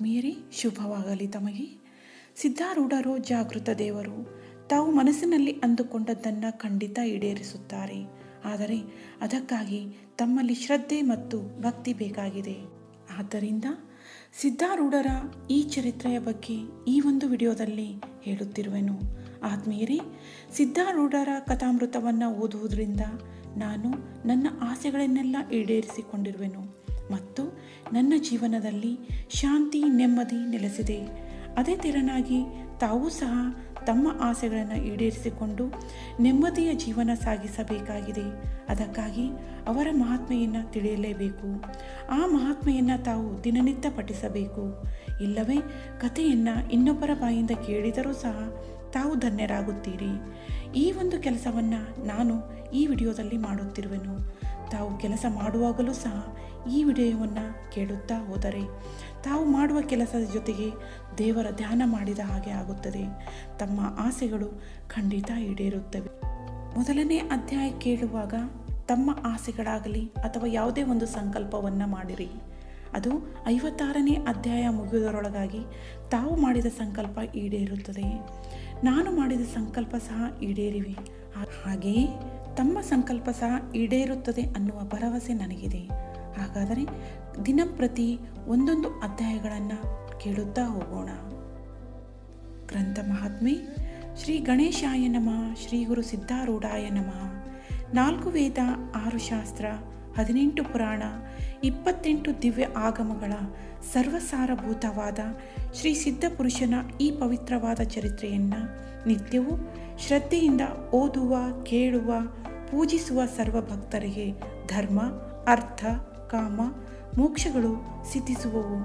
ಆತ್ಮೀಯರೇ, ಶುಭವಾಗಲಿ ತಮಗೆ. ಸಿದ್ಧಾರೂಢರು ಜಾಗೃತ ದೇವರು. ತಾವು ಮನಸ್ಸಿನಲ್ಲಿ ಅಂದುಕೊಂಡದ್ದನ್ನು ಖಂಡಿತ ಈಡೇರಿಸುತ್ತಾರೆ. ಆದರೆ ಅದಕ್ಕಾಗಿ ತಮ್ಮಲ್ಲಿ ಶ್ರದ್ಧೆ ಮತ್ತು ಭಕ್ತಿ ಬೇಕಾಗಿದೆ. ಆದ್ದರಿಂದ ಸಿದ್ಧಾರೂಢರ ಈ ಚರಿತ್ರೆಯ ಬಗ್ಗೆ ಈ ಒಂದು ವಿಡಿಯೋದಲ್ಲಿ ಹೇಳುತ್ತಿರುವೆನು. ಆತ್ಮೀಯರೇ, ಸಿದ್ಧಾರೂಢರ ಕಥಾಮೃತವನ್ನು ಓದುವುದರಿಂದ ನಾನು ನನ್ನ ಆಸೆಗಳನ್ನೆಲ್ಲ ಈಡೇರಿಸಿಕೊಂಡಿರುವೆನು ಮತ್ತು ನನ್ನ ಜೀವನದಲ್ಲಿ ಶಾಂತಿ ನೆಮ್ಮದಿ ನೆಲೆಸಿದೆ. ಅದೇ ತೆರನಾಗಿ ತಾವೂ ಸಹ ತಮ್ಮ ಆಸೆಗಳನ್ನು ಈಡೇರಿಸಿಕೊಂಡು ನೆಮ್ಮದಿಯ ಜೀವನ ಸಾಗಿಸಬೇಕಾಗಿದೆ. ಅದಕ್ಕಾಗಿ ಅವರ ಮಹಾತ್ಮೆಯನ್ನು ತಿಳಿಯಲೇಬೇಕು. ಆ ಮಹಾತ್ಮೆಯನ್ನು ತಾವು ದಿನನಿತ್ಯ ಪಠಿಸಬೇಕು. ಇಲ್ಲವೇ ಕಥೆಯನ್ನು ಇನ್ನೊಬ್ಬರ ಬಾಯಿಂದ ಕೇಳಿದರೂ ಸಹ ತಾವು ಧನ್ಯರಾಗುತ್ತೀರಿ. ಈ ಒಂದು ಕೆಲಸವನ್ನು ನಾನು ಈ ವಿಡಿಯೋದಲ್ಲಿ ಮಾಡುತ್ತಿರುವೆನು. ತಾವು ಕೆಲಸ ಮಾಡುವಾಗಲೂ ಸಹ ಈ ವಿಡಿಯೋವನ್ನು ಕೇಳುತ್ತಾ ಹೋದರೆ ತಾವು ಮಾಡುವ ಕೆಲಸದ ಜೊತೆಗೆ ದೇವರ ಧ್ಯಾನ ಮಾಡಿದ ಹಾಗೆ ಆಗುತ್ತದೆ. ತಮ್ಮ ಆಸೆಗಳು ಖಂಡಿತ ಈಡೇರುತ್ತವೆ. ಮೊದಲನೇ ಅಧ್ಯಾಯ ಕೇಳುವಾಗ ತಮ್ಮ ಆಸೆಗಳಾಗಲಿ ಅಥವಾ ಯಾವುದೇ ಒಂದು ಸಂಕಲ್ಪವನ್ನು ಮಾಡಿರಿ. ಅದು 56ನೇ ಅಧ್ಯಾಯ ಮುಗಿಯುವುದರೊಳಗಾಗಿ ತಾವು ಮಾಡಿದ ಸಂಕಲ್ಪ ಈಡೇರುತ್ತದೆ. ನಾನು ಮಾಡಿದ ಸಂಕಲ್ಪ ಸಹ ಈಡೇರಿವೆ. ಹಾಗೆಯೇ ತಮ್ಮ ಸಂಕಲ್ಪ ಸಹ ಈಡೇರುತ್ತದೆ ಅನ್ನುವ ಭರವಸೆ ನನಗಿದೆ. ಹಾಗಾದರೆ ದಿನಂಪ್ರತಿ ಒಂದೊಂದು ಅಧ್ಯಾಯಗಳನ್ನು ಕೇಳುತ್ತಾ ಹೋಗೋಣ. ಗ್ರಂಥ ಮಹಾತ್ಮೆ. ಶ್ರೀ ಗಣೇಶಾಯ ನಮಃ. ಶ್ರೀ ಗುರು ಸಿದ್ಧಾರೂಢಾಯ ನಮಃ. 4 ವೇದ, 6 ಶಾಸ್ತ್ರ, 18 ಪುರಾಣ, 28 ದಿವ್ಯ ಆಗಮಗಳ ಸರ್ವಸಾರಭೂತವಾದ ಶ್ರೀ ಸಿದ್ಧಪುರುಷನ ಈ ಪವಿತ್ರವಾದ ಚರಿತ್ರೆಯನ್ನು ನಿತ್ಯವೂ ಶ್ರದ್ಧೆಯಿಂದ ಓದುವ, ಕೇಳುವ, ಪೂಜಿಸುವ ಸರ್ವ ಭಕ್ತರಿಗೆ ಧರ್ಮ, ಅರ್ಥ, ಕಾಮ, ಮೋಕ್ಷಗಳು ಸಿದ್ಧಿಸುವವು.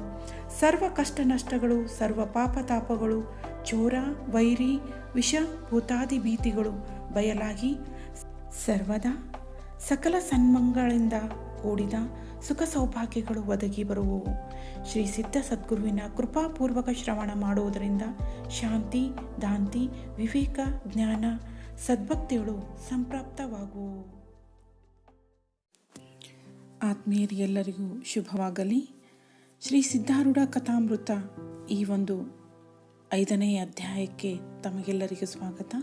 ಸರ್ವ ಕಷ್ಟ ನಷ್ಟಗಳು, ಸರ್ವ ಪಾಪತಾಪಗಳು, ಚೋರ, ವೈರಿ, ವಿಷ, ಭೂತಾದಿ ಭೀತಿಗಳು ಬಯಲಾಗಿ ಸರ್ವದಾ ಸಕಲ ಸನ್ಮಂಗಳಿಂದ ಕೂಡಿದ ಸುಖ ಸೌಭಾಗ್ಯಗಳು ಒದಗಿ ಬರುವವು. ಶ್ರೀ ಸಿದ್ಧ ಸದ್ಗುರುವಿನ ಕೃಪಾಪೂರ್ವಕ ಶ್ರವಣ ಮಾಡುವುದರಿಂದ ಶಾಂತಿ, ದಾಂತಿ, ವಿವೇಕ, ಜ್ಞಾನ, ಸದ್ಭಕ್ತಿಗಳು ಸಂಪ್ರಾಪ್ತವಾಗುವು. ಆತ್ಮೀಯರಿಗೆಲ್ಲರಿಗೂ ಶುಭವಾಗಲಿ. ಶ್ರೀ ಸಿದ್ಧಾರೂಢ ಕಥಾಮೃತ ಈ ಒಂದು 5ನೇ ಅಧ್ಯಾಯಕ್ಕೆ ತಮಗೆಲ್ಲರಿಗೂ ಸ್ವಾಗತ.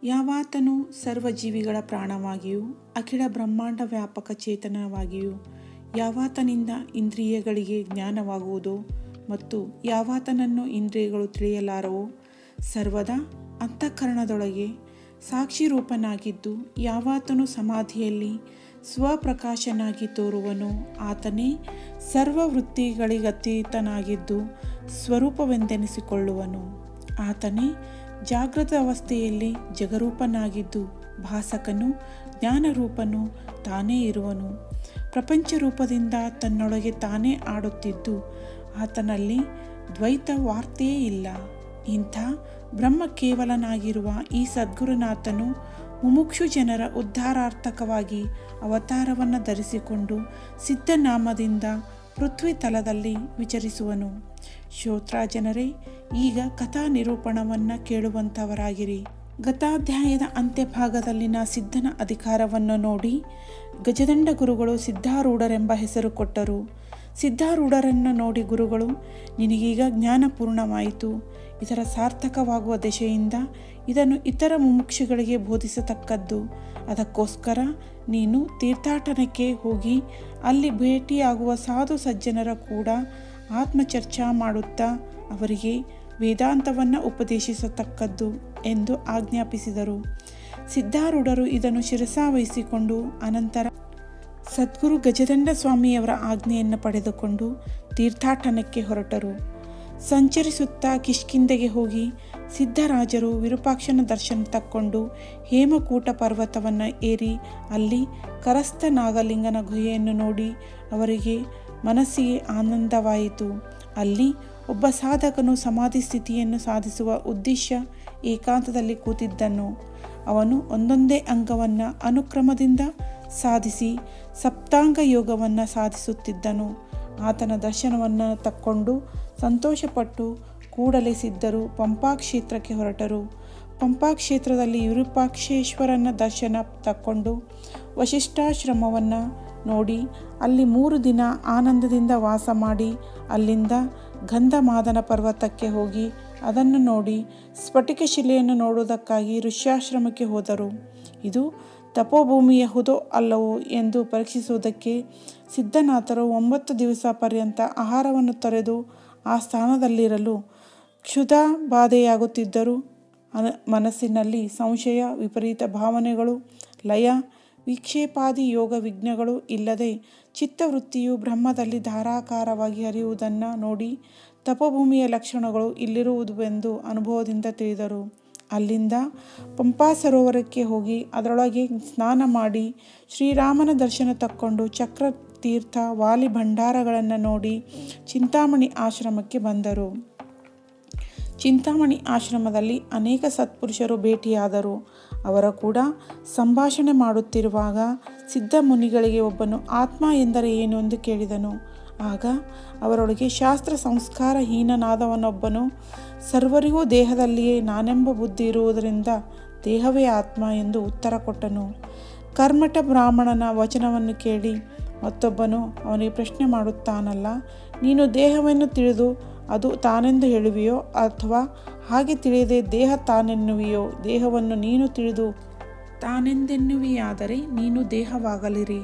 ಯಾವಾತನು ಸರ್ವಜೀವಿಗಳ ಪ್ರಾಣವಾಗಿಯೂ ಅಖಿಲ ಬ್ರಹ್ಮಾಂಡ ವ್ಯಾಪಕ ಚೇತನವಾಗಿಯೂ ಯಾವಾತನಿಂದ ಇಂದ್ರಿಯಗಳಿಗೆ ಜ್ಞಾನವಾಗುವುದೋ ಮತ್ತು ಯಾವಾತನನ್ನು ಇಂದ್ರಿಯಗಳು ತಿಳಿಯಲಾರವೋ ಸರ್ವದಾ ಅಂತಃಕರಣದೊಳಗೆ ಸಾಕ್ಷಿರೂಪನಾಗಿದ್ದು ಯಾವಾತನು ಸಮಾಧಿಯಲ್ಲಿ ಸ್ವಪ್ರಕಾಶನಾಗಿ ತೋರುವನೋ ಆತನೇ ಸರ್ವವೃತ್ತಿಗಳಿಗತೀತನಾಗಿದ್ದು ಸ್ವರೂಪವೆಂದೆನಿಸಿಕೊಳ್ಳುವನು. ಆತನೇ ಜಾಗೃತ ಅವಸ್ಥೆಯಲ್ಲಿ ಜಗರೂಪನಾಗಿದ್ದು ಭಾಸಕನು, ಜ್ಞಾನರೂಪನು, ತಾನೇ ಇರುವನು. ಪ್ರಪಂಚ ರೂಪದಿಂದ ತನ್ನೊಳಗೆ ತಾನೇ ಆಡುತ್ತಿದ್ದು ಆತನಲ್ಲಿ ದ್ವೈತ ವಾರ್ತೆಯೇ ಇಲ್ಲ. ಇಂಥ ಬ್ರಹ್ಮ ಕೇವಲನಾಗಿರುವ ಈ ಸದ್ಗುರುನಾಥನು ಮುಮುಕ್ಷು ಜನರ ಉದ್ಧಾರಾರ್ಥಕವಾಗಿ ಅವತಾರವನ್ನು ಧರಿಸಿಕೊಂಡು ಸಿದ್ಧನಾಮದಿಂದ ಪೃಥ್ವಿ ತಲದಲ್ಲಿ ವಿಚರಿಸುವನು. ಶ್ರೋತ್ರ ಜನರೇ, ಈಗ ಕಥಾ ನಿರೂಪಣವನ್ನು ಕೇಳುವಂಥವರಾಗಿರಿ. ಗತಾಧ್ಯಾಯದ ಅಂತ್ಯಭಾಗದಲ್ಲಿನ ಸಿದ್ಧನ ಅಧಿಕಾರವನ್ನು ನೋಡಿ ಗಜದಂಡ ಗುರುಗಳು ಸಿದ್ಧಾರೂಢರೆಂಬ ಹೆಸರು ಕೊಟ್ಟರು. ಸಿದ್ಧಾರೂಢರನ್ನು ನೋಡಿ ಗುರುಗಳು, ನಿನಗೀಗ ಜ್ಞಾನಪೂರ್ಣವಾಯಿತು. ಇದರ ಸಾರ್ಥಕವಾಗುವ ದಶೆಯಿಂದ ಇದನ್ನು ಇತರ ಮುಮುಕ್ಷುಗಳಿಗೆ ಬೋಧಿಸತಕ್ಕದ್ದು. ಅದಕ್ಕೋಸ್ಕರ ನೀನು ತೀರ್ಥಾಟನಕ್ಕೆ ಹೋಗಿ ಅಲ್ಲಿ ಭೇಟಿಯಾಗುವ ಸಾಧು ಸಜ್ಜನರ ಕೂಡ ಆತ್ಮಚರ್ಚಾ ಮಾಡುತ್ತಾ ಅವರಿಗೆ ವೇದಾಂತವನ್ನು ಉಪದೇಶಿಸತಕ್ಕದ್ದು ಎಂದು ಆಜ್ಞಾಪಿಸಿದರು. ಸಿದ್ಧಾರೂಢರು ಇದನ್ನು ಶಿರಸಾವಹಿಸಿಕೊಂಡು ಅನಂತರ ಸದ್ಗುರು ಗಜದಂಡ ಸ್ವಾಮಿಯವರ ಆಜ್ಞೆಯನ್ನು ಪಡೆದುಕೊಂಡು ತೀರ್ಥಾಟನಕ್ಕೆ ಹೊರಟರು. ಸಂಚರಿಸುತ್ತಾ ಕಿಷ್ಕಿಂಧೆಗೆ ಹೋಗಿ ಸಿದ್ಧರಾಜರು ವಿರೂಪಾಕ್ಷನ ದರ್ಶನ ತಕ್ಕೊಂಡು ಹೇಮಕೂಟ ಪರ್ವತವನ್ನು ಏರಿ ಅಲ್ಲಿ ಕರಸ್ಥ ನಾಗಲಿಂಗನ ಗುಹೆಯನ್ನು ನೋಡಿ ಅವರಿಗೆ ಮನಸ್ಸಿಗೆ ಆನಂದವಾಯಿತು. ಅಲ್ಲಿ ಒಬ್ಬ ಸಾಧಕನು ಸಮಾಧಿ ಸ್ಥಿತಿಯನ್ನು ಸಾಧಿಸುವ ಉದ್ದೇಶ ಏಕಾಂತದಲ್ಲಿ ಕೂತಿದ್ದನು. ಅವನು ಒಂದೊಂದೇ ಅಂಗವನ್ನು ಅನುಕ್ರಮದಿಂದ ಸಾಧಿಸಿ ಸಪ್ತಾಂಗ ಯೋಗವನ್ನು ಸಾಧಿಸುತ್ತಿದ್ದನು. ಆತನ ದರ್ಶನವನ್ನು ತಕ್ಕೊಂಡು ಸಂತೋಷಪಟ್ಟು ಕೂಡಲೇ ಸಿದ್ಧರು ಪಂಪಾ ಕ್ಷೇತ್ರಕ್ಕೆ ಹೊರಟರು. ಪಂಪಾ ಕ್ಷೇತ್ರದಲ್ಲಿ ವಿರೂಪಾಕ್ಷೇಶ್ವರನ ದರ್ಶನ ತಕ್ಕೊಂಡು ವಶಿಷ್ಠಾಶ್ರಮವನ್ನು ನೋಡಿ ಅಲ್ಲಿ 3 ದಿನ ಆನಂದದಿಂದ ವಾಸ ಮಾಡಿ ಅಲ್ಲಿಂದ ಗಂಧಮಾದನ ಪರ್ವತಕ್ಕೆ ಹೋಗಿ ಅದನ್ನು ನೋಡಿ ಸ್ಫಟಿಕ ಶಿಲೆಯನ್ನು ನೋಡುವುದಕ್ಕಾಗಿ ಋಷ್ಯಾಶ್ರಮಕ್ಕೆ ಹೋದರು. ಇದು ತಪೋಭೂಮಿಯಹುದೋ ಅಲ್ಲವೋ ಎಂದು ಪರೀಕ್ಷಿಸುವುದಕ್ಕೆ ಸಿದ್ಧನಾಥರು 9 ದಿವಸ ಪರ್ಯಂತ ಆಹಾರವನ್ನು ತೊರೆದು ಆ ಸ್ಥಾನದಲ್ಲಿರಲು ಕ್ಷುಧಾ ಬಾಧೆಯಾಗುತ್ತಿದ್ದರು. ಮನಸ್ಸಿನಲ್ಲಿ ಸಂಶಯ, ವಿಪರೀತ ಭಾವನೆಗಳು, ಲಯ, ವಿಕ್ಷೇಪಾದಿ ಯೋಗ ವಿಘ್ನಗಳು ಇಲ್ಲದೆ ಚಿತ್ತವೃತ್ತಿಯು ಬ್ರಹ್ಮದಲ್ಲಿ ಧಾರಾಕಾರವಾಗಿ ಹರಿಯುವುದನ್ನು ನೋಡಿ ತಪೋಭೂಮಿಯ ಲಕ್ಷಣಗಳು ಇಲ್ಲಿರುವುದೆಂದು ಅನುಭವದಿಂದ ತಿಳಿದರು. ಅಲ್ಲಿಂದ ಪಂಪಾ ಸರೋವರಕ್ಕೆ ಹೋಗಿ ಅದರೊಳಗೆ ಸ್ನಾನ ಮಾಡಿ ಶ್ರೀರಾಮನ ದರ್ಶನ ತಕ್ಕೊಂಡು ಚಕ್ರತೀರ್ಥ, ವಾಲಿ ಭಂಡಾರಗಳನ್ನು ನೋಡಿ ಚಿಂತಾಮಣಿ ಆಶ್ರಮಕ್ಕೆ ಬಂದರು. ಚಿಂತಾಮಣಿ ಆಶ್ರಮದಲ್ಲಿ ಅನೇಕ ಸತ್ಪುರುಷರು ಭೇಟಿಯಾದರು. ಅವರ ಕೂಡ ಸಂಭಾಷಣೆ ಮಾಡುತ್ತಿರುವಾಗ ಸಿದ್ಧ ಮುನಿಗಳಿಗೆ ಒಬ್ಬನು ಆತ್ಮ ಎಂದರೆ ಏನು ಎಂದು ಕೇಳಿದನು. ಆಗ ಅವರೊಳಗೆ ಶಾಸ್ತ್ರ ಸಂಸ್ಕಾರಹೀನನಾದವನೊಬ್ಬನು ಸರ್ವರಿಗೂ ದೇಹದಲ್ಲಿಯೇ ನಾನೆಂಬ ಬುದ್ಧಿ ಇರುವುದರಿಂದ ದೇಹವೇ ಆತ್ಮ ಎಂದು ಉತ್ತರ ಕೊಟ್ಟನು. ಕರ್ಮಠ ಬ್ರಾಹ್ಮಣನ ವಚನವನ್ನು ಕೇಳಿ ಮತ್ತೊಬ್ಬನು ಅವನಿಗೆ ಪ್ರಶ್ನೆ ಮಾಡುತ್ತಾನಲ್ಲ, ನೀನು ದೇಹವನ್ನು ತಿಳಿದು ಅದು ತಾನೆಂದು ಹೇಳುವಿಯೋ ಅಥವಾ ಹಾಗೆ ತಿಳಿಯದೆ ದೇಹ ತಾನೆನ್ನುವಿಯೋ? ದೇಹವನ್ನು ನೀನು ತಿಳಿದು ತಾನೆಂದೆನ್ನುವಿಯಾದರೆ ನೀನು ದೇಹವಾಗಲಿರಿ,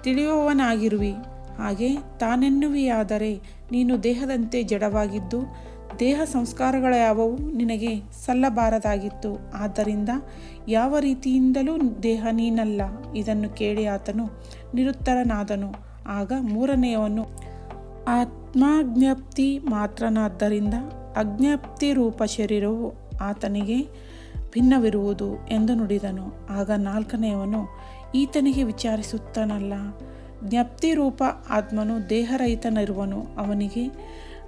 ತಿಳಿಯುವವನಾಗಿರುವಿ. ಹಾಗೆ ತಾನೆನ್ನುವಿಯಾದರೆ ನೀನು ದೇಹದಂತೆ ಜಡವಾಗಿದ್ದು ದೇಹ ಸಂಸ್ಕಾರಗಳ್ಯಾವವು ನಿನಗೆ ಸಲ್ಲಬಾರದಾಗಿತ್ತು. ಆದ್ದರಿಂದ ಯಾವ ರೀತಿಯಿಂದಲೂ ದೇಹ ನೀನಲ್ಲ. ಇದನ್ನು ಕೇಳಿ ಆತನು ನಿರುತ್ತರನಾದನು. ಆಗ ಮೂರನೆಯವನು ಆತ್ಮಾಜ್ಞಪ್ತಿ ಮಾತ್ರನಾದ್ದರಿಂದ ಅಜ್ಞಪ್ತಿ ರೂಪ ಶರೀರವು ಆತನಿಗೆ ಭಿನ್ನವಿರುವುದು ಎಂದು ನುಡಿದನು. ಆಗ ನಾಲ್ಕನೆಯವನು ಈತನಿಗೆ ವಿಚಾರಿಸುತ್ತಾನಲ್ಲ, ಜ್ಞಪ್ತಿ ರೂಪ ಆತ್ಮನು ದೇಹರಹಿತನಿರುವನು. ಅವನಿಗೆ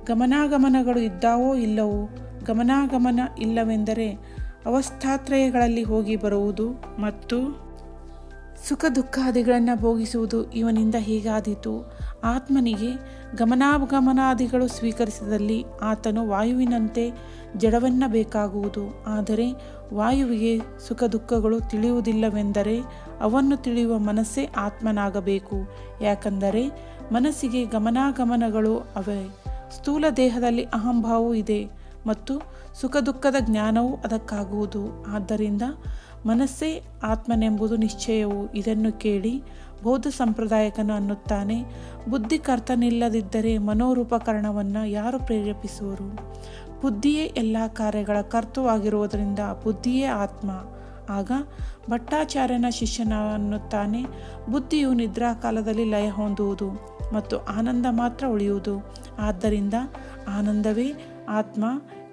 ಗಮನಾಗಮನಗಳು ಇದ್ದಾವೋ ಇಲ್ಲವೋ? ಗಮನಾಗಮನ ಇಲ್ಲವೆಂದರೆ ಅವಸ್ಥಾತ್ರಯಗಳಲ್ಲಿ ಹೋಗಿ ಬರುವುದು ಮತ್ತು ಸುಖ ದುಃಖಾದಿಗಳನ್ನು ಭೋಗಿಸುವುದು ಇವನಿಂದ ಹೀಗಾದೀತು. ಆತ್ಮನಿಗೆ ಗಮನಾಗಮನಾದಿಗಳು ಸ್ವೀಕರಿಸಿದಲ್ಲಿ ಆತನು ವಾಯುವಿನಂತೆ ಜಡವೆನ್ನಬೇಕಾಗುವುದು. ಆದರೆ ವಾಯುವಿಗೆ ಸುಖ ದುಃಖಗಳು ತಿಳಿಯುವುದಿಲ್ಲವೆಂದರೆ ಅವನ್ನು ತಿಳಿಯುವ ಮನಸ್ಸೇ ಆತ್ಮನಾಗಬೇಕು. ಯಾಕಂದರೆ ಮನಸ್ಸಿಗೆ ಗಮನಾಗಮನಗಳು ಅವೆ. ಸ್ಥೂಲ ದೇಹದಲ್ಲಿ ಅಹಂಭಾವವೂ ಇದೆ ಮತ್ತು ಸುಖ ದುಃಖದ ಜ್ಞಾನವೂ ಅದಕ್ಕಾಗುವುದು. ಆದ್ದರಿಂದ ಮನಸ್ಸೇ ಆತ್ಮನೆಂಬುದು ನಿಶ್ಚಯವು. ಇದನ್ನು ಕೇಳಿ ಬೌದ್ಧ ಸಂಪ್ರದಾಯಕನು ಅನ್ನುತ್ತಾನೆ, ಬುದ್ಧಿ ಕರ್ತನಿಲ್ಲದಿದ್ದರೆ ಮನೋರೂಪಕರಣವನ್ನು ಯಾರು ಪ್ರೇರೇಪಿಸುವರು? ಬುದ್ಧಿಯೇ ಎಲ್ಲ ಕಾರ್ಯಗಳ ಕರ್ತವಾಗಿರುವುದರಿಂದ ಬುದ್ಧಿಯೇ ಆತ್ಮ. ಆಗ ಭಟ್ಟಾಚಾರ್ಯನ ಶಿಷ್ಯನ ಅನ್ನುತ್ತಾನೆ, ಬುದ್ಧಿಯು ನಿದ್ರಾಕಾಲದಲ್ಲಿ ಲಯ ಹೊಂದುವುದು ಮತ್ತು ಆನಂದ ಮಾತ್ರ ಉಳಿಯುವುದು. ಆದ್ದರಿಂದ ಆನಂದವೇ ಆತ್ಮ.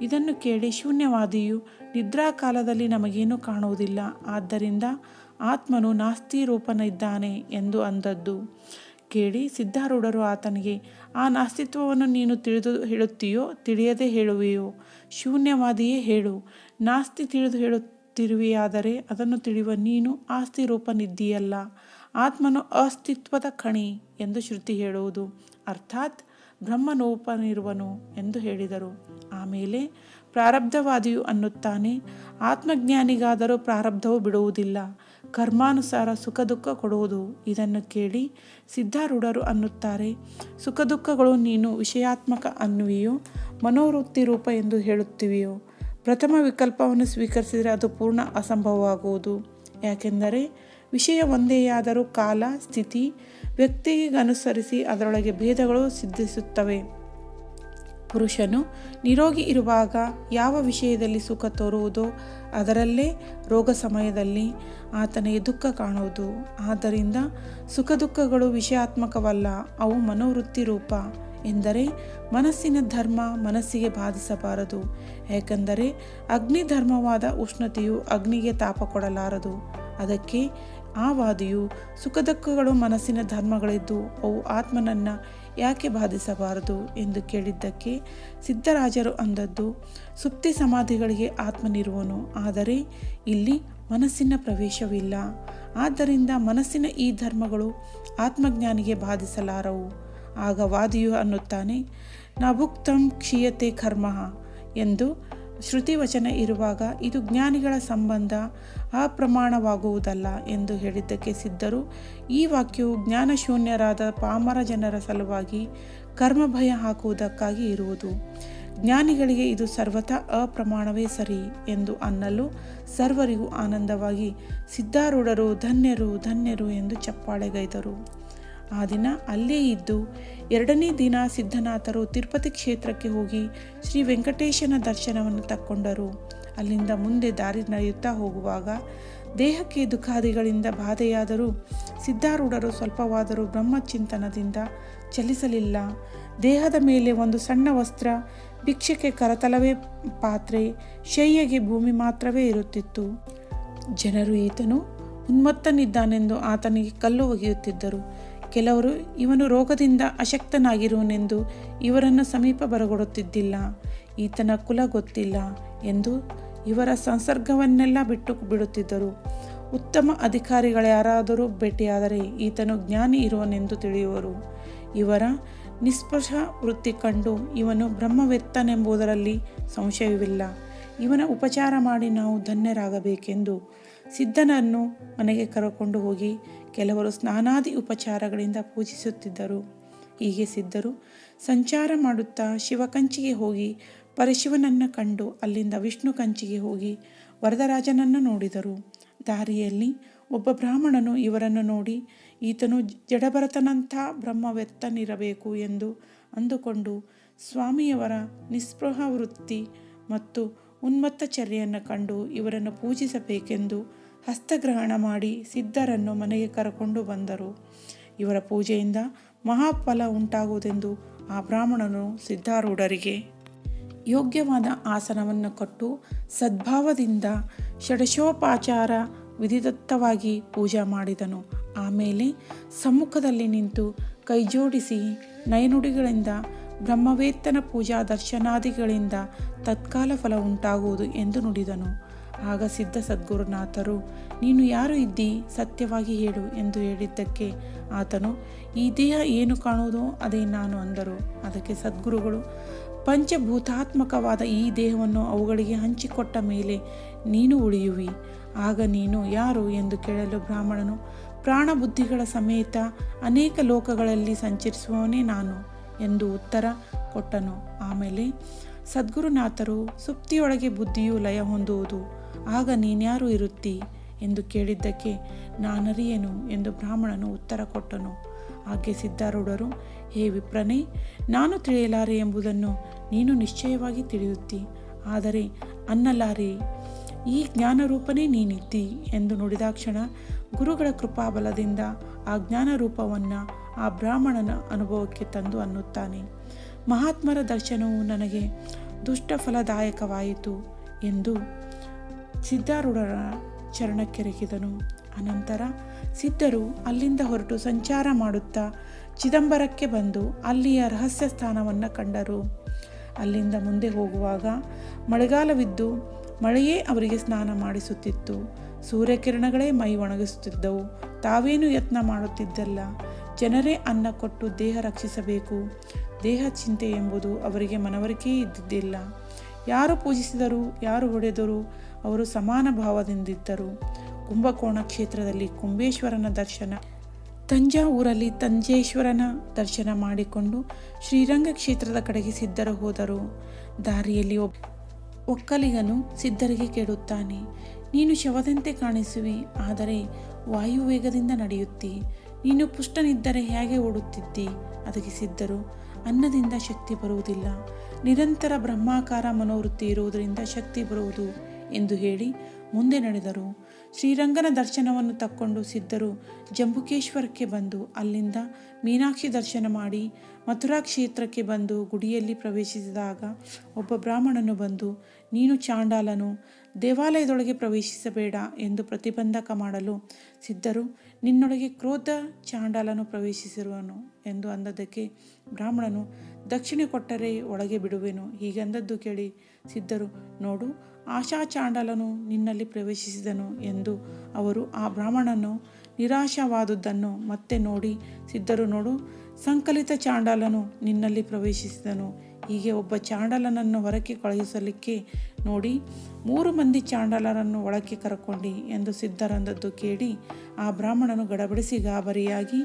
ಇದನ್ನು ಕೇಳಿ ಶೂನ್ಯವಾದಿಯು ನಿದ್ರಾಕಾಲದಲ್ಲಿ ನಮಗೇನೂ ಕಾಣುವುದಿಲ್ಲ, ಆದ್ದರಿಂದ ಆತ್ಮನು ನಾಸ್ತಿ ರೂಪನಿದ್ದಾನೆ ಎಂದು ಅಂದದ್ದು ಕೇಳಿ ಸಿದ್ಧಾರೂಢರು ಆತನಿಗೆ, ಆ ನಾಸ್ತಿತ್ವವನ್ನು ನೀನು ತಿಳಿದು ಹೇಳುತ್ತೀಯೋ ತಿಳಿಯದೆ ಹೇಳುವೆಯೋ? ಶೂನ್ಯವಾದಿಯೇ ಹೇಳು. ನಾಸ್ತಿ ತಿಳಿದು ಹೇಳುತ್ತಿರುವೆಯಾದರೆ ಅದನ್ನು ತಿಳಿಯುವ ನೀನು ಆಸ್ತಿ ರೂಪನಿದ್ದೀಯಲ್ಲ. ಆತ್ಮನು ಅಸ್ತಿತ್ವದ ಕಣಿ ಎಂದು ಶ್ರುತಿ ಹೇಳುವುದು, ಅರ್ಥಾತ್ ಬ್ರಹ್ಮನೂಪನಿರುವನು ಎಂದು ಹೇಳಿದರು. ಆಮೇಲೆ ಪ್ರಾರಬ್ಧವಾದಿಯು ಅನ್ನುತ್ತಾನೆ, ಆತ್ಮಜ್ಞಾನಿಗಾದರೂ ಪ್ರಾರಬ್ಧವು ಬಿಡುವುದಿಲ್ಲ, ಕರ್ಮಾನುಸಾರ ಸುಖ ದುಃಖ ಕೊಡುವುದು. ಇದನ್ನು ಕೇಳಿ ಸಿದ್ಧಾರೂಢರು ಅನ್ನುತ್ತಾರೆ, ಸುಖ ದುಃಖಗಳು ನೀನು ವಿಷಯಾತ್ಮಕ ಅನ್ನುವಿಯೋ ಮನೋವೃತ್ತಿ ರೂಪ ಎಂದು ಹೇಳುತ್ತೀವಿಯೋ? ಪ್ರಥಮ ವಿಕಲ್ಪವನ್ನು ಸ್ವೀಕರಿಸಿದರೆ ಅದು ಪೂರ್ಣ ಅಸಂಭವವಾಗುವುದು. ಯಾಕೆಂದರೆ ವಿಷಯ ಒಂದೇಯಾದರೂ ಕಾಲ, ಸ್ಥಿತಿ, ವ್ಯಕ್ತಿಗನುಸರಿಸಿ ಅದರೊಳಗೆ ಭೇದಗಳು ಸಿದ್ಧಿಸುತ್ತವೆ. ಪುರುಷನು ನಿರೋಗಿ ಇರುವಾಗ ಯಾವ ವಿಷಯದಲ್ಲಿ ಸುಖ ತೋರುವುದೋ ಅದರಲ್ಲೇ ರೋಗ ಸಮಯದಲ್ಲಿ ಆತನಿಗೆ ದುಃಖ ಕಾಣುವುದು. ಆದ್ದರಿಂದ ಸುಖ ದುಃಖಗಳು ವಿಷಯಾತ್ಮಕವಲ್ಲ, ಅವು ಮನೋವೃತ್ತಿ ರೂಪ. ಎಂದರೆ ಮನಸ್ಸಿನ ಧರ್ಮ ಮನಸ್ಸಿಗೆ ಬಾಧಿಸಬಾರದು. ಏಕೆಂದರೆ ಅಗ್ನಿ ಧರ್ಮವಾದ ಉಷ್ಣತೆಯು ಅಗ್ನಿಗೆ ತಾಪ ಕೊಡಲಾರದು. ಅದಕ್ಕೆ ಆ ವಾದಿಯು ಸುಖ ದುಃಖಗಳು ಮನಸ್ಸಿನ ಧರ್ಮಗಳಿದ್ದು ಅವು ಆತ್ಮನನ್ನು ಯಾಕೆ ಬಾಧಿಸಬಾರದು ಎಂದು ಕೇಳಿದ್ದಕ್ಕೆ ಸಿದ್ಧರಾಜರು ಅಂದದ್ದು, ಸುಪ್ತಿ ಸಮಾಧಿಗಳಿಗೆ ಆತ್ಮನಿರುವನು, ಆದರೆ ಇಲ್ಲಿ ಮನಸ್ಸಿನ ಪ್ರವೇಶವಿಲ್ಲ. ಆದ್ದರಿಂದ ಮನಸ್ಸಿನ ಈ ಧರ್ಮಗಳು ಆತ್ಮಜ್ಞಾನಿಗೆ ಬಾಧಿಸಲಾರವು. ಆಗ ವಾದಿಯು ಅನ್ನುತ್ತಾನೆ, ನಭುಕ್ತಂ ಕ್ಷೀಯತೆ ಕರ್ಮ ಎಂದು ಶ್ರುತಿ ವಚನ ಇರುವಾಗ ಇದು ಜ್ಞಾನಿಗಳ ಸಂಬಂಧ ಅಪ್ರಮಾಣವಾಗುವುದಲ್ಲ ಎಂದು ಹೇಳಿದ್ದಕ್ಕೆ ಸಿದ್ಧರು, ಈ ವಾಕ್ಯವು ಜ್ಞಾನಶೂನ್ಯರಾದ ಪಾಮರ ಜನರ ಸಲುವಾಗಿ ಕರ್ಮಭಯ ಹಾಕುವುದಕ್ಕಾಗಿ ಇರುವುದು. ಜ್ಞಾನಿಗಳಿಗೆ ಇದು ಸರ್ವಥಾ ಅಪ್ರಮಾಣವೇ ಸರಿ ಎಂದು ಅನ್ನಲು ಸರ್ವರಿಗೂ ಆನಂದವಾಗಿ ಸಿದ್ಧಾರೂಢರು ಧನ್ಯರು ಧನ್ಯರು ಎಂದು ಚಪ್ಪಾಳೆಗೈದರು. ಆ ದಿನ ಅಲ್ಲೇ ಇದ್ದು ಎರಡನೇ ದಿನ ಸಿದ್ಧನಾಥರು ತಿರುಪತಿ ಕ್ಷೇತ್ರಕ್ಕೆ ಹೋಗಿ ಶ್ರೀ ವೆಂಕಟೇಶನ ದರ್ಶನವನ್ನು ತಕ್ಕೊಂಡರು. ಅಲ್ಲಿಂದ ಮುಂದೆ ದಾರಿ ನಡೆಯುತ್ತಾ ಹೋಗುವಾಗ ದೇಹಕ್ಕೆ ದುಃಖಾದಿಗಳಿಂದ ಬಾಧೆಯಾದರೂ ಸಿದ್ಧಾರೂಢರು ಸ್ವಲ್ಪವಾದರೂ ಬ್ರಹ್ಮಚಿಂತನದಿಂದ ಚಲಿಸಲಿಲ್ಲ. ದೇಹದ ಮೇಲೆ ಒಂದು ಸಣ್ಣ ವಸ್ತ್ರ, ಭಿಕ್ಷಕ್ಕೆ ಕರತಲವೇ ಪಾತ್ರೆ, ಶಯ್ಯೆಗೆ ಭೂಮಿ ಮಾತ್ರವೇ ಇರುತ್ತಿತ್ತು. ಜನರು ಈತನು ಉನ್ಮತ್ತನಿದ್ದಾನೆಂದು ಆತನಿಗೆ ಕಲ್ಲು ಒಗೆಯುತ್ತಿದ್ದರು. ಕೆಲವರು ಇವನು ರೋಗದಿಂದ ಅಶಕ್ತನಾಗಿರುವನೆಂದು ಇವರನ್ನು ಸಮೀಪ ಬರಗೊಡುತ್ತಿದ್ದಿಲ್ಲ. ಈತನ ಕುಲ ಗೊತ್ತಿಲ್ಲ ಎಂದು ಇವರ ಸಂಸರ್ಗವನ್ನೆಲ್ಲ ಬಿಟ್ಟು ಬಿಡುತ್ತಿದ್ದರು. ಉತ್ತಮ ಅಧಿಕಾರಿಗಳ್ಯಾರಾದರೂ ಭೇಟಿಯಾದರೆ ಈತನು ಜ್ಞಾನಿ ಇರುವನೆಂದು ತಿಳಿಯುವರು. ಇವರ ನಿಸ್ಪೃಹ ವೃತ್ತಿ ಕಂಡು ಇವನು ಬ್ರಹ್ಮವೆತ್ತನೆಂಬುದರಲ್ಲಿ ಸಂಶಯವಿಲ್ಲ. ಇವನ ಉಪಚಾರ ಮಾಡಿ ನಾವು ಧನ್ಯರಾಗಬೇಕೆಂದು ಸಿದ್ಧನನ್ನು ಮನೆಗೆ ಕರೆಕೊಂಡು ಹೋಗಿ ಕೆಲವರು ಸ್ನಾನಾದಿ ಉಪಚಾರಗಳಿಂದ ಪೂಜಿಸುತ್ತಿದ್ದರು. ಹೀಗೆ ಸಿದ್ಧರು ಸಂಚಾರ ಮಾಡುತ್ತಾ ಶಿವಕಂಚಿಗೆ ಹೋಗಿ ಪರಶಿವನನ್ನು ಕಂಡು ಅಲ್ಲಿಂದ ವಿಷ್ಣು ಕಂಚಿಗೆ ಹೋಗಿ ವರದರಾಜನನ್ನು ನೋಡಿದರು. ದಾರಿಯಲ್ಲಿ ಒಬ್ಬ ಬ್ರಾಹ್ಮಣನು ಇವರನ್ನು ನೋಡಿ ಈತನು ಜಡಭರತನಂಥ ಬ್ರಹ್ಮವೆತ್ತನಿರಬೇಕು ಎಂದು ಅಂದುಕೊಂಡು ಸ್ವಾಮಿಯವರ ನಿಸ್ಪೃಹ ವೃತ್ತಿ ಮತ್ತು ಉನ್ಮತ್ತಚರ್ಯೆಯನ್ನು ಕಂಡು ಇವರನ್ನು ಪೂಜಿಸಬೇಕೆಂದು ಹಸ್ತಗ್ರಹಣ ಮಾಡಿ ಸಿದ್ಧರನ್ನು ಮನೆಗೆ ಕರೆಕೊಂಡು ಬಂದರು. ಇವರ ಪೂಜೆಯಿಂದ ಮಹಾಫಲ ಉಂಟಾಗುವುದೆಂದು ಆ ಬ್ರಾಹ್ಮಣನು ಸಿದ್ಧಾರೂಢರಿಗೆ ಯೋಗ್ಯವಾದ ಆಸನವನ್ನು ಕೊಟ್ಟು ಸದ್ಭಾವದಿಂದ ಷಡಶೋಪಚಾರ ವಿಧಿದತ್ತವಾಗಿ ಪೂಜೆ ಮಾಡಿದನು. ಆಮೇಲೆ ಸಮ್ಮುಖದಲ್ಲಿ ನಿಂತು ಕೈಜೋಡಿಸಿ ನಯನುಡಿಗಳಿಂದ ಬ್ರಹ್ಮವೇತ್ತನ ಪೂಜಾ ದರ್ಶನಾದಿಗಳಿಂದ ತತ್ಕಾಲ ಫಲ ಉಂಟಾಗುವುದು ಎಂದು ನುಡಿದನು. ಆಗ ಸಿದ್ಧ ಸದ್ಗುರುನಾಥರು, ನೀನು ಯಾರು ಇದ್ದೀ, ಸತ್ಯವಾಗಿ ಹೇಳು ಎಂದು ಹೇಳಿದ್ದಕ್ಕೆ ಆತನು, ಈ ದೇಹ ಏನು ಕಾಣುವುದೋ ಅದೇ ನಾನು ಅಂದರು. ಅದಕ್ಕೆ ಸದ್ಗುರುಗಳು, ಪಂಚಭೂತಾತ್ಮಕವಾದ ಈ ದೇಹವನ್ನು ಅವುಗಳಿಗೆ ಹಂಚಿಕೊಟ್ಟ ಮೇಲೆ ನೀನು ಉಳಿಯುವಿ. ಆಗ ನೀನು ಯಾರು ಎಂದು ಕೇಳಲು ಬ್ರಾಹ್ಮಣನು, ಪ್ರಾಣ ಬುದ್ಧಿಗಳ ಸಮೇತ ಅನೇಕ ಲೋಕಗಳಲ್ಲಿ ಸಂಚರಿಸುವವನೇ ನಾನು ಎಂದು ಉತ್ತರ ಕೊಟ್ಟನು. ಆಮೇಲೆ ಸದ್ಗುರುನಾಥರು, ಸುಪ್ತಿಯೊಳಗೆ ಬುದ್ಧಿಯು ಲಯ ಹೊಂದುವುದು, ಆಗ ನೀನ್ಯಾರು ಇರುತ್ತಿ ಎಂದು ಕೇಳಿದ್ದಕ್ಕೆ ನಾನರಿಯೇನು ಎಂದು ಬ್ರಾಹ್ಮಣನು ಉತ್ತರ ಕೊಟ್ಟನು. ಹಾಗೆ ಸಿದ್ಧಾರೂಢರು, ಹೇ ವಿಪ್ರನೇ, ನಾನು ತಿಳಿಯಲಾರೆ ಎಂಬುದನ್ನು ನೀನು ನಿಶ್ಚಯವಾಗಿ ತಿಳಿಯುತ್ತಿ, ಆದರೆ ಅನ್ನಲಾರೆ. ಈ ಜ್ಞಾನರೂಪನೇ ನೀನಿದ್ದಿ ಎಂದು ನುಡಿದಾಕ್ಷಣ ಗುರುಗಳ ಕೃಪಾಬಲದಿಂದ ಆ ಜ್ಞಾನರೂಪವನ್ನು ಆ ಬ್ರಾಹ್ಮಣನ ಅನುಭವಕ್ಕೆ ತಂದು ಅನ್ನುತ್ತಾನೆ. ಮಹಾತ್ಮರ ದರ್ಶನವು ನನಗೆ ದುಷ್ಟ ಫಲದಾಯಕವಾಯಿತು ಎಂದು ಸಿದ್ಧಾರೂಢರ ಚರಣಕ್ಕೆರಗಿದನು. ಅನಂತರ ಸಿದ್ಧರು ಅಲ್ಲಿಂದ ಹೊರಟು ಸಂಚಾರ ಮಾಡುತ್ತಾ ಚಿದಂಬರಕ್ಕೆ ಬಂದು ಅಲ್ಲಿಯ ರಹಸ್ಯ ಸ್ಥಾನವನ್ನು ಕಂಡರು. ಅಲ್ಲಿಂದ ಮುಂದೆ ಹೋಗುವಾಗ ಮಳೆಗಾಲವಿದ್ದು ಮಳೆಯೇ ಅವರಿಗೆ ಸ್ನಾನ ಮಾಡಿಸುತ್ತಿತ್ತು. ಸೂರ್ಯಕಿರಣಗಳೇ ಮೈ ಒಣಗಿಸುತ್ತಿದ್ದವು. ತಾವೇನು ಯತ್ನ ಮಾಡುತ್ತಿದ್ದಲ್ಲ. ಜನರೇ ಅನ್ನ ಕೊಟ್ಟು ದೇಹ ರಕ್ಷಿಸಬೇಕು. ದೇಹ ಚಿಂತೆ ಎಂಬುದು ಅವರಿಗೆ ಮನವರಿಕೆಯೇ ಇದ್ದಿದ್ದಿಲ್ಲ. ಯಾರು ಪೂಜಿಸಿದರೂ ಯಾರು ಹೊಡೆದರೂ ಅವರು ಸಮಾನ ಭಾವದಿಂದಿದ್ದರು. ಕುಂಭಕೋಣ ಕ್ಷೇತ್ರದಲ್ಲಿ ಕುಂಬೇಶ್ವರನ ದರ್ಶನ, ತಂಜಾವೂರಲ್ಲಿ ತಂಜೇಶ್ವರನ ದರ್ಶನ ಮಾಡಿಕೊಂಡು ಶ್ರೀರಂಗ ಕ್ಷೇತ್ರದ ಕಡೆಗೆ ಸಿದ್ಧರು ಹೋದರು. ದಾರಿಯಲ್ಲಿ ಒಕ್ಕಲಿಗನು ಸಿದ್ಧರಿಗೆ ಕೇಳುತ್ತಾನೆ, ನೀನು ಶವದಂತೆ ಕಾಣಿಸುವಿ, ಆದರೆ ವಾಯುವೇಗದಿಂದ ನಡೆಯುತ್ತಿ. ನೀನು ಪುಷ್ಟನಿದ್ದರೆ ಹೇಗೆ ಓಡುತ್ತಿದ್ದಿ? ಅದಕ್ಕೆ ಸಿದ್ಧರು, ಅನ್ನದಿಂದ ಶಕ್ತಿ ಬರುವುದಿಲ್ಲ, ನಿರಂತರ ಬ್ರಹ್ಮಾಕಾರ ಮನೋವೃತ್ತಿ ಇರುವುದರಿಂದ ಶಕ್ತಿ ಬರುವುದು ಎಂದು ಹೇಳಿ ಮುಂದೆ ನಡೆದರು. ಶ್ರೀರಂಗನ ದರ್ಶನವನ್ನು ತಕ್ಕೊಂಡು ಸಿದ್ಧರು ಜಂಬುಕೇಶ್ವರಕ್ಕೆ ಬಂದು ಅಲ್ಲಿಂದ ಮೀನಾಕ್ಷಿ ದರ್ಶನ ಮಾಡಿ ಮಥುರಾ ಕ್ಷೇತ್ರಕ್ಕೆ ಬಂದು ಗುಡಿಯಲ್ಲಿ ಪ್ರವೇಶಿಸಿದಾಗ ಒಬ್ಬ ಬ್ರಾಹ್ಮಣನು ಬಂದು, ನೀನು ಚಾಂಡಾಲನು, ದೇವಾಲಯದೊಳಗೆ ಪ್ರವೇಶಿಸಬೇಡ ಎಂದು ಪ್ರತಿಬಂಧಕ ಮಾಡಲು ಸಿದ್ಧರು, ನಿನ್ನೊಳಗೆ ಕ್ರೋಧ ಚಾಂಡಾಲನು ಪ್ರವೇಶಿಸಿರುವನು ಎಂದು ಅಂದದ್ದಕ್ಕೆ ಬ್ರಾಹ್ಮಣನು, ದಕ್ಷಿಣೆ ಕೊಟ್ಟರೆ ಒಳಗೆ ಬಿಡುವೆನು ಹೀಗಂದದ್ದು ಕೇಳಿ ಸಿದ್ಧರು, ನೋಡು, ಆಶಾ ಚಾಂಡಾಲನು ನಿನ್ನಲ್ಲಿ ಪ್ರವೇಶಿಸಿದನು ಎಂದು ಅವರು ಆ ಬ್ರಾಹ್ಮಣನು ನಿರಾಶವಾದುದನ್ನು ಮತ್ತೆ ನೋಡಿ ಸಿದ್ಧರು, ನೋಡು, ಸಂಕಲಿತ ಚಾಂಡಾಲನು ನಿನ್ನಲ್ಲಿ ಪ್ರವೇಶಿಸಿದನು. ಹೀಗೆ ಒಬ್ಬ ಚಾಂಡಾಲನನ್ನು ಹೊರಕ್ಕೆ ಕಳುಹಿಸಲಿಕ್ಕೆ ನೋಡಿ 3 ಮಂದಿ ಚಾಂಡಾಲರನ್ನು ಒಳಕ್ಕೆ ಕರಕೊಂಡಿ ಎಂದು ಸಿದ್ಧರಂದದ್ದು ಕೇಳಿ ಆ ಬ್ರಾಹ್ಮಣನು ಗಡಬಡಿಸಿ ಗಾಬರಿಯಾಗಿ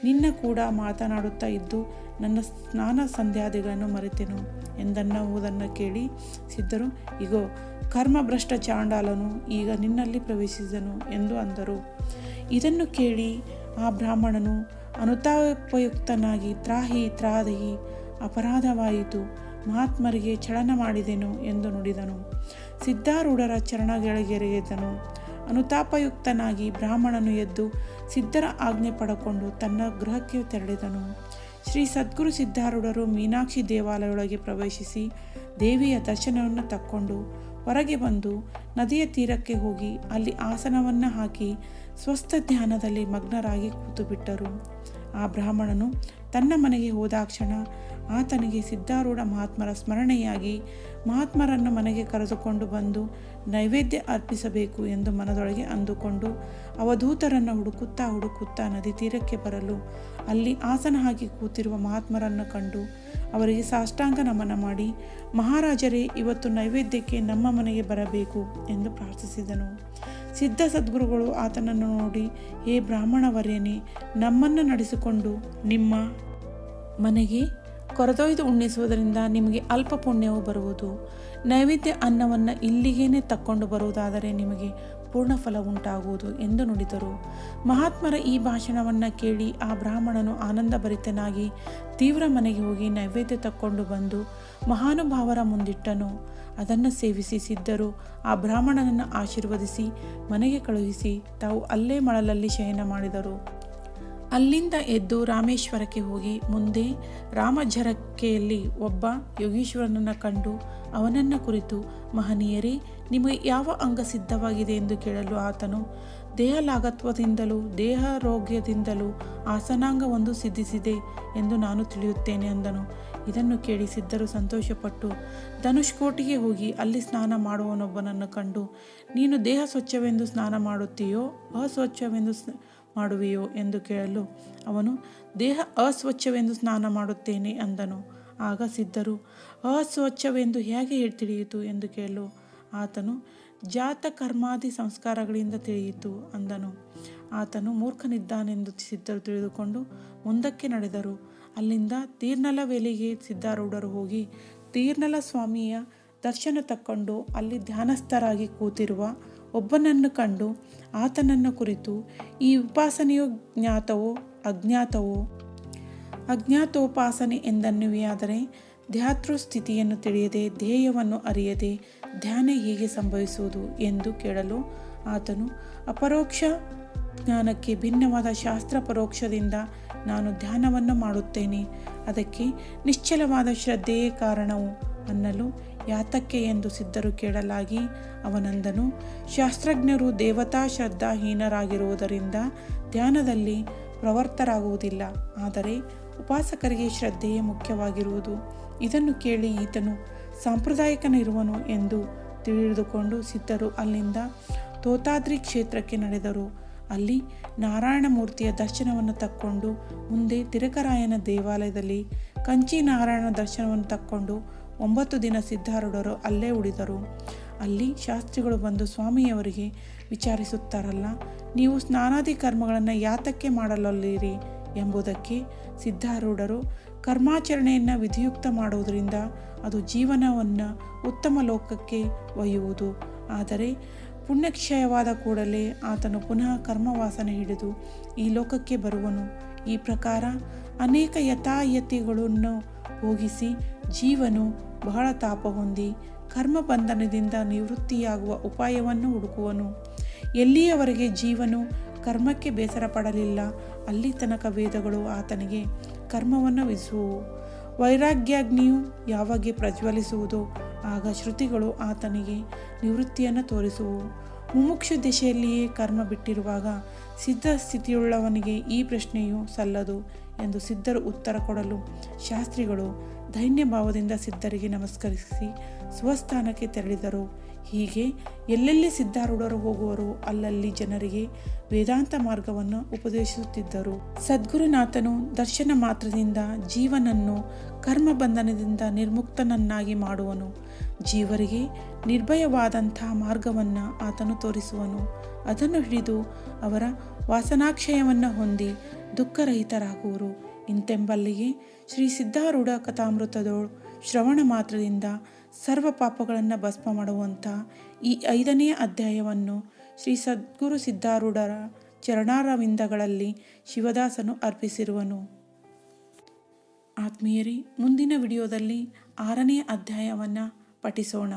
ನಿನ್ನ ಕೂಡ ಮಾತನಾಡುತ್ತಾ ಇದ್ದು ನನ್ನ ಸ್ನಾನ ಸಂಧ್ಯಾದಿಗಳನ್ನು ಮರೆತೆನು ಎಂದನ್ನುವುದನ್ನು ಕೇಳಿ ಸಿದ್ಧರು, ಇಗೋ ಕರ್ಮಭ್ರಷ್ಟ ಚಾಂಡಾಲನು ಈಗ ನಿನ್ನಲ್ಲಿ ಪ್ರವೇಶಿಸಿದನು ಎಂದು ಅಂದರು. ಇದನ್ನು ಕೇಳಿ ಆ ಬ್ರಾಹ್ಮಣನು ಅನುತಾಪಯುಕ್ತನಾಗಿ, ತ್ರಾಹಿ ತ್ರಾಹಿ, ಅಪರಾಧವಾಯಿತು, ಮಹಾತ್ಮರಿಗೆ ಛಳನ ಮಾಡಿದೆನು ಎಂದು ನುಡಿದನು. ಸಿದ್ಧಾರೂಢರ ಚರಣಗಳಿಗೆರೆದನು. ಅನುತಾಪಯುಕ್ತನಾಗಿ ಬ್ರಾಹ್ಮಣನು ಎದ್ದು ಸಿದ್ಧರ ಆಜ್ಞೆ ಪಡಕೊಂಡು ತನ್ನ ಗೃಹಕ್ಕೆ ತೆರಳಿದನು. ಶ್ರೀ ಸದ್ಗುರು ಸಿದ್ಧಾರೂಢರು ಮೀನಾಕ್ಷಿ ದೇವಾಲಯದೊಳಗೆ ಪ್ರವೇಶಿಸಿ ದೇವಿಯ ದರ್ಶನವನ್ನು ತಕ್ಕೊಂಡು ಹೊರಗೆ ಬಂದು ನದಿಯ ತೀರಕ್ಕೆ ಹೋಗಿ ಅಲ್ಲಿ ಆಸನವನ್ನು ಹಾಕಿ ಸ್ವಸ್ಥ ಧ್ಯಾನದಲ್ಲಿ ಮಗ್ನರಾಗಿ ಕೂತುಬಿಟ್ಟರು. ಆ ಬ್ರಾಹ್ಮಣನು ತನ್ನ ಮನೆಗೆ ಹೋದಾಕ್ಷಣ ಆತನಿಗೆ ಸಿದ್ಧಾರೂಢ ಮಹಾತ್ಮರ ಸ್ಮರಣೆಯಾಗಿ ಮಹಾತ್ಮರನ್ನು ಮನೆಗೆ ಕರೆದುಕೊಂಡು ಬಂದು ನೈವೇದ್ಯ ಅರ್ಪಿಸಬೇಕು ಎಂದು ಮನದೊಳಗೆ ಅಂದುಕೊಂಡು ಅವಧೂತರನ್ನು ಹುಡುಕುತ್ತಾ ನದಿ ತೀರಕ್ಕೆ ಬರಲು ಅಲ್ಲಿ ಆಸನ ಹಾಕಿ ಕೂತಿರುವ ಮಹಾತ್ಮರನ್ನು ಕಂಡು ಅವರಿಗೆ ಸಾಷ್ಟಾಂಗ ನಮನ ಮಾಡಿ, ಮಹಾರಾಜರೇ, ಇವತ್ತು ನೈವೇದ್ಯಕ್ಕೆ ನಮ್ಮ ಮನೆಗೆ ಬರಬೇಕು ಎಂದು ಪ್ರಾರ್ಥಿಸಿದನು. ಸಿದ್ಧ ಸದ್ಗುರುಗಳು ಆತನನ್ನು ನೋಡಿ, ಹೇ ಬ್ರಾಹ್ಮಣವರ್ಯನೇ, ನಮ್ಮನ್ನು ನಡೆಸಿಕೊಂಡು ನಿಮ್ಮ ಮನೆಗೆ ಕೊರೆದೊಯ್ದು ಉಣ್ಣಿಸುವುದರಿಂದ ನಿಮಗೆ ಅಲ್ಪ ಪುಣ್ಯವು ಬರುವುದು. ನೈವೇದ್ಯ ಅನ್ನವನ್ನು ಇಲ್ಲಿಗೇನೆ ತಕ್ಕೊಂಡು ಬರುವುದಾದರೆ ನಿಮಗೆ ಪೂರ್ಣ ಫಲ ಉಂಟಾಗುವುದು ಎಂದು ನುಡಿದರು. ಮಹಾತ್ಮರ ಈ ಭಾಷಣವನ್ನು ಕೇಳಿ ಆ ಬ್ರಾಹ್ಮಣನು ಆನಂದಭರಿತನಾಗಿ ತೀವ್ರ ಮನೆಗೆ ಹೋಗಿ ನೈವೇದ್ಯ ತಕ್ಕೊಂಡು ಬಂದು ಮಹಾನುಭಾವರ ಮುಂದಿಟ್ಟನು. ಅದನ್ನು ಸೇವಿಸಿ ಸಿದ್ಧರು ಆ ಬ್ರಾಹ್ಮಣನನ್ನು ಆಶೀರ್ವದಿಸಿ ಮನೆಗೆ ಕಳುಹಿಸಿ ತಾವು ಅಲ್ಲೇ ಮಳಲಲ್ಲಿ ಶಯನ ಮಾಡಿದರು. ಅಲ್ಲಿಂದ ಎದ್ದು ರಾಮೇಶ್ವರಕ್ಕೆ ಹೋಗಿ ಮುಂದೆ ರಾಮಝರಕೆಯಲ್ಲಿ ಒಬ್ಬ ಯೋಗೀಶ್ವರನನ್ನು ಕಂಡು ಅವನನ್ನು ಕುರಿತು, ಮಹನೀಯರೇ, ನಿಮಗೆ ಯಾವ ಅಂಗ ಸಿದ್ಧವಾಗಿದೆ ಎಂದು ಕೇಳಲು ಆತನು, ದೇಹಲಾಘತ್ವದಿಂದಲೂ ದೇಹಾರೋಗ್ಯದಿಂದಲೂ ಆಸನಾಂಗವೊಂದು ಸಿದ್ಧಿಸಿದೆ ಎಂದು ನಾನು ತಿಳಿಯುತ್ತೇನೆ ಅಂದನು. ಇದನ್ನು ಕೇಳಿ ಸಿದ್ಧರು ಸಂತೋಷಪಟ್ಟು ಧನುಷ್ಕೋಟಿಗೆ ಹೋಗಿ ಅಲ್ಲಿ ಸ್ನಾನ ಮಾಡುವವನೊಬ್ಬನನ್ನು ಕಂಡು, ನೀನು ದೇಹ ಸ್ವಚ್ಛವೆಂದು ಸ್ನಾನ ಮಾಡುತ್ತೀಯೋ ಅಸ್ವಚ್ಛವೆಂದು ಮಾಡುವೆಯೋ ಎಂದು ಕೇಳಲು ಅವನು, ದೇಹ ಅಸ್ವಚ್ಛವೆಂದು ಸ್ನಾನ ಮಾಡುತ್ತೇನೆ ಅಂದನು. ಆಗ ಸಿದ್ಧರು, ಅಸ್ವಚ್ಛವೆಂದು ಹೇಗೆ ತಿಳಿಯಿತು ಎಂದು ಕೇಳಲು ಆತನು, ಜಾತ ಕರ್ಮಾದಿ ಸಂಸ್ಕಾರಗಳಿಂದ ತಿಳಿಯಿತು ಅಂದನು. ಆತನು ಮೂರ್ಖನಿದ್ದಾನೆಂದು ಸಿದ್ಧರು ತಿಳಿದುಕೊಂಡು ಮುಂದಕ್ಕೆ ನಡೆದರು. ಅಲ್ಲಿಂದ ತೀರ್ನಲ ವೇಲೆಗೆ ಸಿದ್ಧಾರೂಢರು ಹೋಗಿ ತೀರ್ನಲ ಸ್ವಾಮಿಯ ದರ್ಶನ ತಕ್ಕೊಂಡು ಅಲ್ಲಿ ಧ್ಯಾನಸ್ಥರಾಗಿ ಕೂತಿರುವ ಒಬ್ಬನನ್ನು ಕಂಡು ಆತನನ್ನು ಕುರಿತು, ಈ ಉಪಾಸನೆಯು ಜ್ಞಾತವೋ ಅಜ್ಞಾತವೋ? ಅಜ್ಞಾತೋಪಾಸನೆ ಎಂದನ್ನುವೆಯಾದರೆ ಧ್ಯಾತೃ ಸ್ಥಿತಿಯನ್ನು ತಿಳಿಯದೆ ಧ್ಯೇಯವನ್ನು ಅರಿಯದೆ ಧ್ಯಾನ ಹೀಗೆ ಸಂಭವಿಸುವುದು ಎಂದು ಕೇಳಲು ಆತನು, ಅಪರೋಕ್ಷ ಜ್ಞಾನಕ್ಕೆ ಭಿನ್ನವಾದ ಶಾಸ್ತ್ರ ಪರೋಕ್ಷದಿಂದ ನಾನು ಧ್ಯಾನವನ್ನು ಮಾಡುತ್ತೇನೆ. ಅದಕ್ಕೆ ನಿಶ್ಚಲವಾದ ಶ್ರದ್ಧೆಯೇ ಕಾರಣವು ಅನ್ನಲು ಯಾತಕ್ಕೆ ಎಂದು ಸಿದ್ಧರು ಕೇಳಲಾಗಿ ಅವನಂದನು, ಶಾಸ್ತ್ರಜ್ಞರು ದೇವತಾ ಶ್ರದ್ಧಾಹೀನರಾಗಿರುವುದರಿಂದ ಧ್ಯಾನದಲ್ಲಿ ಪ್ರವರ್ತರಾಗುವುದಿಲ್ಲ. ಆದರೆ ಉಪಾಸಕರಿಗೆ ಶ್ರದ್ಧೆಯೇ ಮುಖ್ಯವಾಗಿರುವುದು. ಇದನ್ನು ಕೇಳಿ ಈತನು ಸಾಂಪ್ರದಾಯಿಕನಿರುವನು ಎಂದು ತಿಳಿದುಕೊಂಡು ಸಿದ್ಧರು ಅಲ್ಲಿಂದ ತೋತಾದ್ರಿ ಕ್ಷೇತ್ರಕ್ಕೆ ನಡೆದರು. ಅಲ್ಲಿ ನಾರಾಯಣ ಮೂರ್ತಿಯ ದರ್ಶನವನ್ನು ತಕ್ಕೊಂಡು ಮುಂದೆ ತಿರುಕರಾಯನ ದೇವಾಲಯದಲ್ಲಿ ಕಂಚಿ ನಾರಾಯಣ ದರ್ಶನವನ್ನು ತಕ್ಕೊಂಡು 9 ದಿನ ಸಿದ್ಧಾರೂಢರು ಅಲ್ಲೇ ಉಳಿದರು. ಅಲ್ಲಿ ಶಾಸ್ತ್ರಿಗಳು ಬಂದು ಸ್ವಾಮಿಯವರಿಗೆ ವಿಚಾರಿಸುತ್ತಾರಲ್ಲ, ನೀವು ಸ್ನಾನಾದಿ ಕರ್ಮಗಳನ್ನು ಯಾತಕ್ಕೆ ಮಾಡಲಲ್ಲಿರಿ ಎಂಬುದಕ್ಕೆ ಸಿದ್ಧಾರೂಢರು, ಕರ್ಮಾಚರಣೆಯನ್ನು ವಿಧಿಯುಕ್ತ ಮಾಡುವುದರಿಂದ ಅದು ಜೀವನವನ್ನು ಉತ್ತಮ ಲೋಕಕ್ಕೆ ಒಯ್ಯುವುದು. ಆದರೆ ಪುಣ್ಯಕ್ಷಯವಾದ ಕೂಡಲೇ ಆತನು ಪುನಃ ಕರ್ಮವಾಸನೆ ಹಿಡಿದು ಈ ಲೋಕಕ್ಕೆ ಬರುವನು. ಈ ಪ್ರಕಾರ ಅನೇಕ ಯಥಾಯತಿಗಳನ್ನು ಭೋಗಿಸಿ ಜೀವನು ಬಹಳ ತಾಪ ಹೊಂದಿ ಕರ್ಮಬಂಧನದಿಂದ ನಿವೃತ್ತಿಯಾಗುವ ಉಪಾಯವನ್ನು ಹುಡುಕುವನು. ಎಲ್ಲಿಯವರೆಗೆ ಜೀವನು ಕರ್ಮಕ್ಕೆ ಬೇಸರ ಪಡಲಿಲ್ಲ ಅಲ್ಲಿ ತನಕ ವೇದಗಳು ಆತನಿಗೆ ಕರ್ಮವನ್ನು ವಿಧಿಸುವು. ವೈರಾಗ್ಯಾಗ್ನಿಯು ಯಾವಾಗ ಪ್ರಜ್ವಲಿಸುವುದೋ ಆಗ ಶ್ರುತಿಗಳು ಆತನಿಗೆ ನಿವೃತ್ತಿಯನ್ನು ತೋರಿಸುವು. ಮುಮುಕ್ಷು ದಿಶೆಯಲ್ಲಿಯೇ ಕರ್ಮ ಬಿಟ್ಟಿರುವಾಗ ಸಿದ್ಧ ಸ್ಥಿತಿಯುಳ್ಳವನಿಗೆ ಈ ಪ್ರಶ್ನೆಯು ಸಲ್ಲದು ಎಂದು ಸಿದ್ಧರು ಉತ್ತರ ಕೊಡಲು ಶಾಸ್ತ್ರಿಗಳು ದೈನ್ಯ ಭಾವದಿಂದ ಸಿದ್ಧರಿಗೆ ನಮಸ್ಕರಿಸಿ ಸ್ವಸ್ಥಾನಕ್ಕೆ ತೆರಳಿದರು. ಹೀಗೆ ಎಲ್ಲೆಲ್ಲಿ ಸಿದ್ಧಾರೂಢರು ಹೋಗುವರು ಅಲ್ಲಲ್ಲಿ ಜನರಿಗೆ ವೇದಾಂತ ಮಾರ್ಗವನ್ನು ಉಪದೇಶಿಸುತ್ತಿದ್ದರು. ಸದ್ಗುರುನಾಥನು ದರ್ಶನ ಮಾತ್ರದಿಂದ ಜೀವನನ್ನು ಕರ್ಮಬಂಧನದಿಂದ ನಿರ್ಮುಕ್ತನನ್ನಾಗಿ ಮಾಡುವನು. ಜೀವರಿಗೆ ನಿರ್ಭಯವಾದಂಥ ಮಾರ್ಗವನ್ನು ಆತನು ತೋರಿಸುವನು. ಅದನ್ನು ಹಿಡಿದು ಅವರ ವಾಸನಾಕ್ಷಯವನ್ನು ಹೊಂದಿ ದುಃಖರಹಿತರಾಗುವರು. ಇಂತೆಂಬಲ್ಲಿಗೆ ಶ್ರೀ ಸಿದ್ಧಾರೂಢ ಕಥಾಮೃತದೋಳು ಶ್ರವಣ ಮಾತ್ರದಿಂದ ಸರ್ವ ಪಾಪಗಳನ್ನು ಭಸ್ಮ ಮಾಡುವಂಥ ಈ 5ನೇ ಅಧ್ಯಾಯವನ್ನು ಶ್ರೀ ಸದ್ಗುರು ಸಿದ್ಧಾರೂಢರ ಚರಣಾರವಿಂದಗಳಲ್ಲಿ ಶಿವದಾಸನು ಅರ್ಪಿಸಿರುವನು. ಆತ್ಮೀಯರೇ, ಮುಂದಿನ ವಿಡಿಯೋದಲ್ಲಿ 6ನೇ ಅಧ್ಯಾಯವನ್ನು ಪಠಿಸೋಣ.